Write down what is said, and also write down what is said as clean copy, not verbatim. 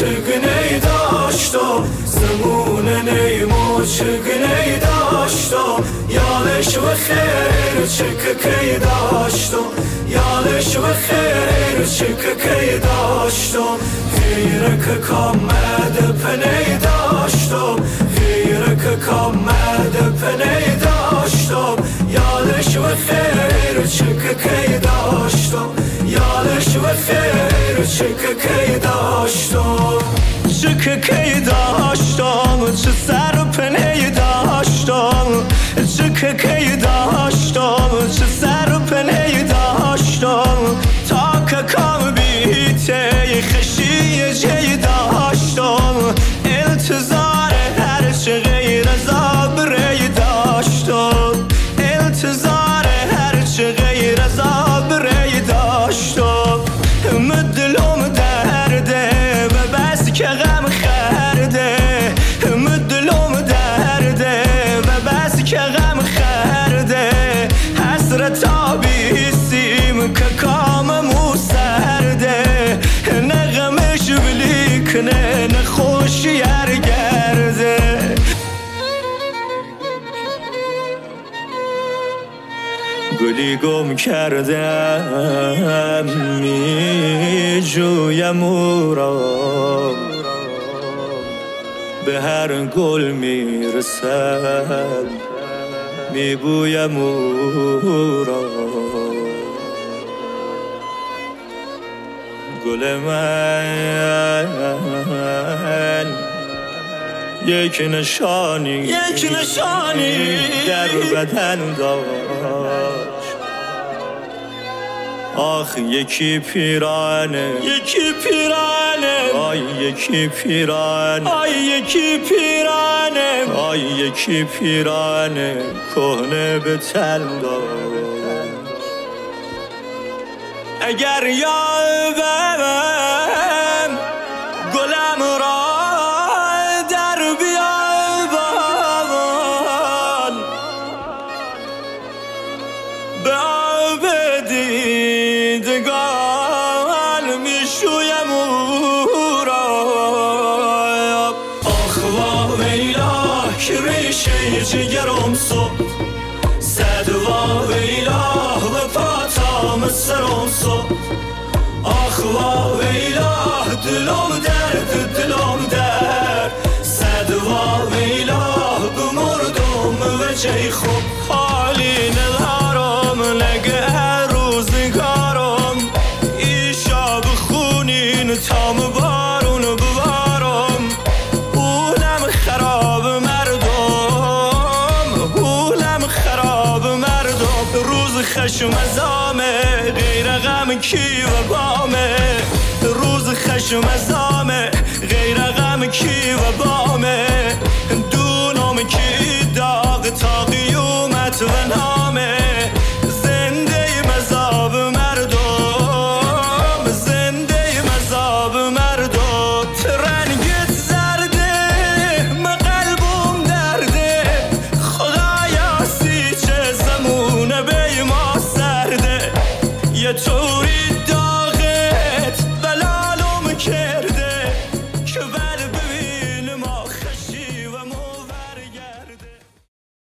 چگنی داشتم زمونه نیمو چگنی داشتم یالش و خیر چککی داشتم یالش و خیر چککی داشتم خیره که کامد پنی داشتم خیره که کامد پنی داشتم یالش و خیر چککی داشتم یالش و خیر چککی داشتم چککی داشتم چه سر و پنی داشتم چککی داشتم چه سر و پنی داشتم تا که کام بیته خشی جی داشتم التزار هر چه غیر از بری داشتم التزار هر چه غیر از بری داشتم مدلوم درده و بس که غم خرده مدلوم درده و بس که غم خرده حسرت آبیسیم که کاممو سرده نه غمش بلیکنه نه خوشی گرده گلی گم کردم می جویم او را به هر گل می رسم می بویم او را گل من یک نشانی در بدن داشت آخ یکی پیرانه آی یکی پیرانه آی یکی پیرانه آی یکی پیرانه کهنه به تن داشت اگر یابم گلم را در بیابان به آب دیدگان میشویم او را آخ وا ویلا که ریشه جگرم صبح صد وا ویلا و پاتام سرم صبح آخ وا ویلا دلم درد صد وا ویلا بمردم و جای خوب حالی ندارم لگه روزگارم ایشا بخونین تام بارون ببارم حولم خراب مردم روز خشم ازامه غیر غم کی و بامه روز خشم ازامه غیر غم کی و بامه